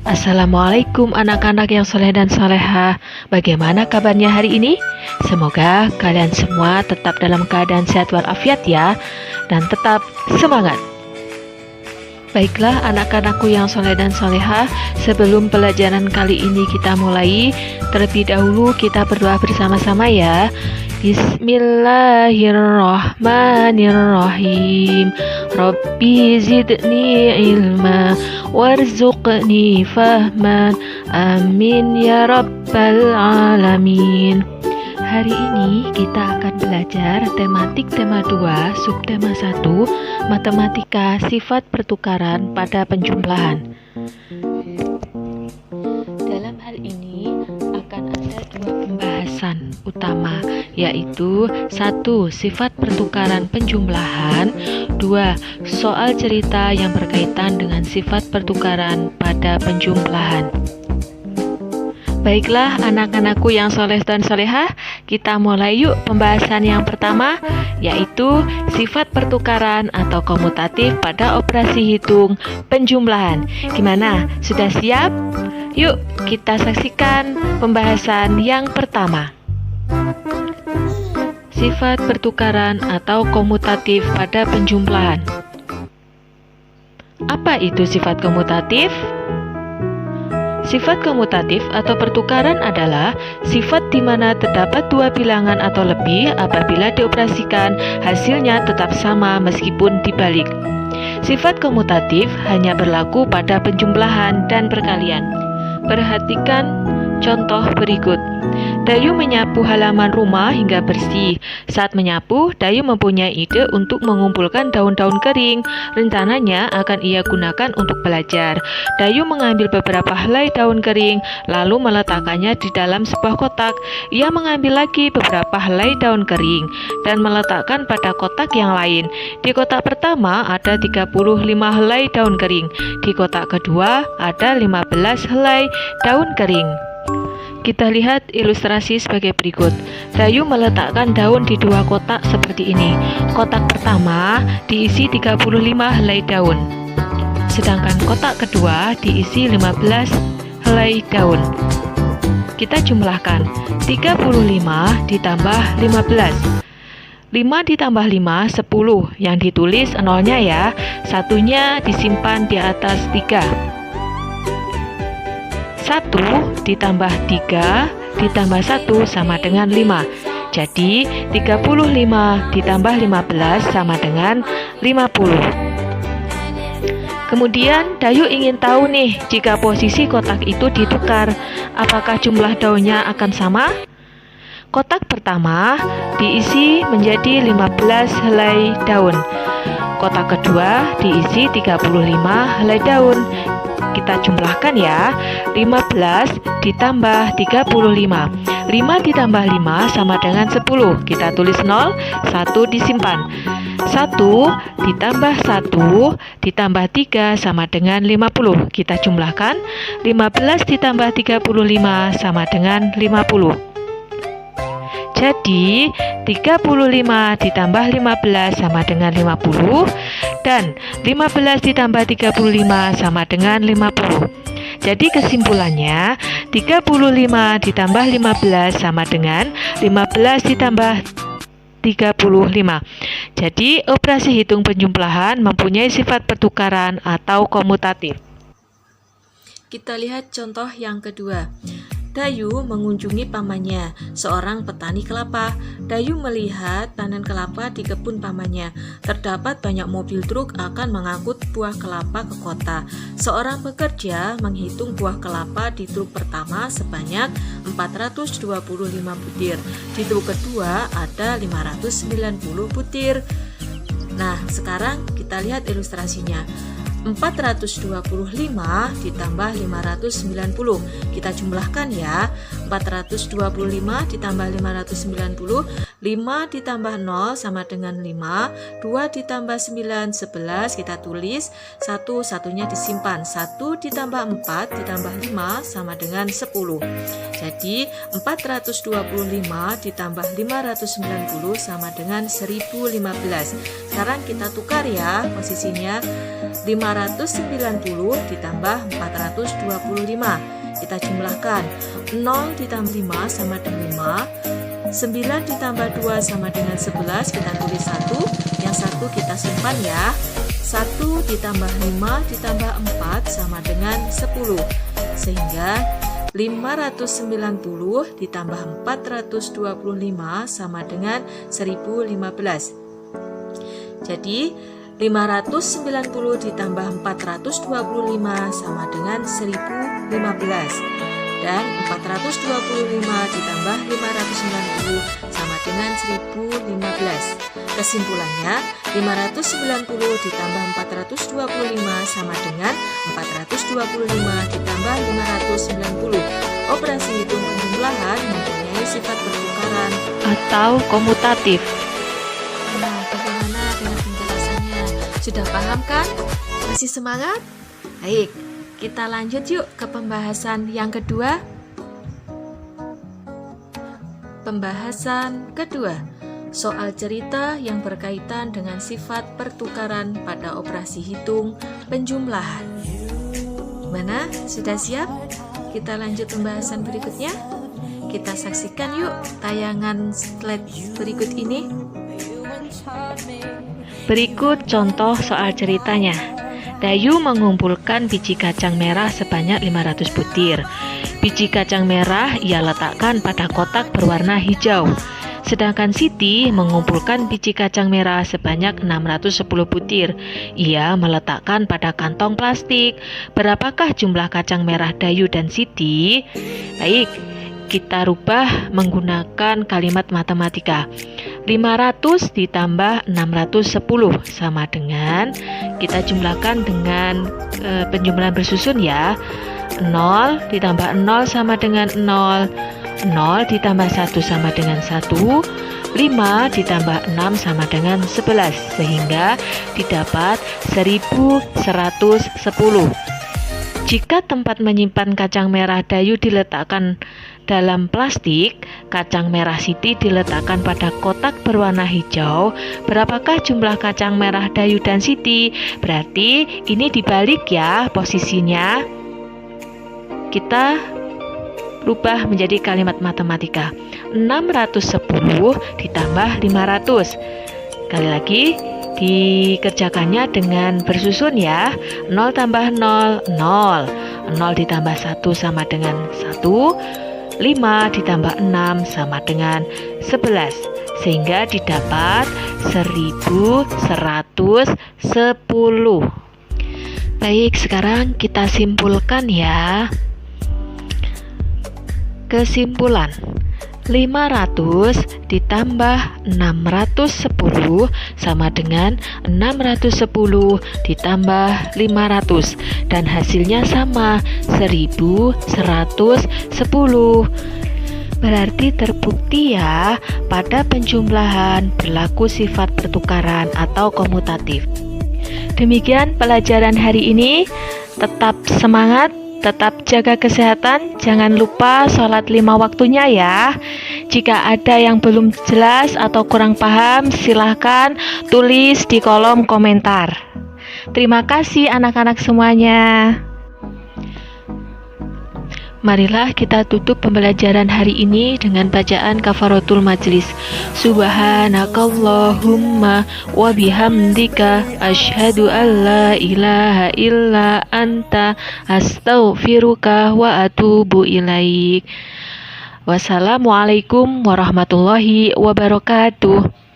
Assalamualaikum anak-anak yang soleh dan soleha. Bagaimana kabarnya hari ini? Semoga kalian semua tetap dalam keadaan sehat walafiat ya, dan tetap semangat. Baiklah anak-anakku yang soleh dan soleha, sebelum pelajaran kali ini kita mulai, terlebih dahulu kita berdoa bersama-sama ya. Bismillahirrahmanirrahim. Rabbi zidni ilma warzuqni fahman. Amin ya rabbal alamin. Hari ini kita akan belajar tematik tema 2, subtema 1, matematika sifat pertukaran pada penjumlahan. Dalam hal ini akan ada dua pembahasan utama, yaitu 1. Sifat pertukaran penjumlahan, 2. Soal cerita yang berkaitan dengan sifat pertukaran pada penjumlahan. Baiklah anak-anakku yang soleh dan solehah, kita mulai yuk pembahasan yang pertama, yaitu sifat pertukaran atau komutatif pada operasi hitung penjumlahan. Gimana? Sudah siap? Yuk kita saksikan pembahasan yang pertama. Sifat pertukaran atau komutatif pada penjumlahan. Apa itu sifat komutatif? Sifat komutatif atau pertukaran adalah sifat di mana terdapat dua bilangan atau lebih apabila dioperasikan hasilnya tetap sama meskipun dibalik. Sifat komutatif hanya berlaku pada penjumlahan dan perkalian. Perhatikan contoh berikut. Dayu menyapu halaman rumah hingga bersih. Saat menyapu, Dayu mempunyai ide untuk mengumpulkan daun-daun kering. Rencananya akan ia gunakan untuk belajar. Dayu mengambil beberapa helai daun kering, lalu meletakkannya di dalam sebuah kotak. Ia mengambil lagi beberapa helai daun kering dan meletakkan pada kotak yang lain. Di kotak pertama ada 35 helai daun kering. Di kotak kedua ada 15 helai daun kering. Kita lihat ilustrasi sebagai berikut. Dayu meletakkan daun di dua kotak seperti ini. Kotak pertama diisi 35 helai daun, sedangkan kotak kedua diisi 15 helai daun. Kita jumlahkan 35 ditambah 15. 5 ditambah 5, 10. Yang ditulis nolnya ya, satunya disimpan di atas 3. 1 ditambah 3 ditambah 1 sama dengan 5. Jadi 35 ditambah 15 sama dengan 50. Kemudian Dayu ingin tahu nih, jika posisi kotak itu ditukar, apakah jumlah daunnya akan sama? Kotak pertama diisi menjadi 15 helai daun. Kotak kedua diisi 35 helai daun. Kita jumlahkan ya, 15 ditambah 35. 5 ditambah 5 sama dengan 10. Kita tulis 0, 1 disimpan. 1 ditambah 1 ditambah 3 sama dengan 50. Kita jumlahkan, 15 ditambah 35 sama dengan 50. Jadi 35 ditambah 15 sama dengan 50, dan 15 ditambah 35 sama dengan 50. Jadi kesimpulannya 35 ditambah 15 sama dengan 15 ditambah 35. Jadi operasi hitung penjumlahan mempunyai sifat pertukaran atau komutatif. Kita lihat contoh yang kedua. Dayu mengunjungi pamannya, seorang petani kelapa. Dayu melihat panen kelapa di kebun pamannya. Terdapat banyak mobil truk akan mengangkut buah kelapa ke kota. Seorang pekerja menghitung buah kelapa di truk pertama sebanyak 425 butir. Di truk kedua ada 590 butir. Nah, sekarang kita lihat ilustrasinya. 425 ditambah 590. Kita jumlahkan ya. 425 ditambah 590, 5 ditambah 0 sama dengan 5, 2 ditambah 9, 11, kita tulis, 1 satunya disimpan, 1 ditambah 4 ditambah 5 sama dengan 10. Jadi 425 ditambah 590 sama dengan 1015. Sekarang kita tukar ya posisinya, 590 ditambah 425. Kita jumlahkan, 0 ditambah 5 sama dengan 5, 9 ditambah 2 sama dengan 11, kita tulis 1, yang 1 kita simpan ya. 1 ditambah 5 ditambah 4 sama dengan 10, sehingga 590 ditambah 425 sama dengan 1015. Jadi 590 ditambah 425 sama dengan 1015, dan 425 ditambah 590 sama dengan 1015. Kesimpulannya, 590 ditambah 425 sama dengan 425 ditambah 590. Operasi hitung penjumlahan mempunyai sifat pertukaran atau komutatif. Nah, bagaimana dengan penjelasannya? Sudah paham kan? Masih semangat? Baik, kita lanjut yuk ke pembahasan yang kedua. Pembahasan kedua, soal cerita yang berkaitan dengan sifat pertukaran pada operasi hitung penjumlahan. Gimana? Sudah siap? Kita lanjut pembahasan berikutnya. Kita saksikan yuk tayangan slide berikut ini. Berikut contoh soal ceritanya. Dayu mengumpulkan biji kacang merah sebanyak 500 butir. Biji kacang merah ia letakkan pada kotak berwarna hijau. Sedangkan Siti mengumpulkan biji kacang merah sebanyak 610 butir. Ia meletakkan pada kantong plastik. Berapakah jumlah kacang merah Dayu dan Siti? Baik, kita rubah menggunakan kalimat matematika. 500 ditambah 610 sama dengan, kita jumlahkan dengan penjumlahan bersusun ya. 0 ditambah 0 sama dengan 0, 0 ditambah 1 sama dengan 1, 5 ditambah 6 sama dengan 11, sehingga didapat 1110. Jika tempat menyimpan kacang merah Dayu diletakkan dalam plastik, kacang merah Siti diletakkan pada kotak berwarna hijau, berapakah jumlah kacang merah Dayu dan Siti? Berarti ini dibalik ya posisinya. Kita rubah menjadi kalimat matematika. 610 ditambah 500. Sekali lagi, dikerjakannya dengan bersusun ya. 0 tambah 0, 0. 0 ditambah 1 sama dengan 1. 5 ditambah 6 sama dengan 11. Sehingga didapat 1110. Baik, sekarang kita simpulkan ya. Kesimpulan, 500 ditambah 610 sama dengan 610 ditambah 500, dan hasilnya sama, 1110. Berarti terbukti ya, pada penjumlahan berlaku sifat pertukaran atau komutatif. Demikian pelajaran hari ini. Tetap semangat, tetap jaga kesehatan, jangan lupa sholat 5 waktunya ya. Jika ada yang belum jelas atau kurang paham, silahkan tulis di kolom komentar. Terima kasih anak-anak semuanya. Marilah kita tutup pembelajaran hari ini dengan bacaan kafaratul majlis. Subhanakallahumma wa bihamdika asyhadu an la ilaha illa anta astaghfiruka wa atubu ilaik. Wassalamualaikum warahmatullahi wabarakatuh.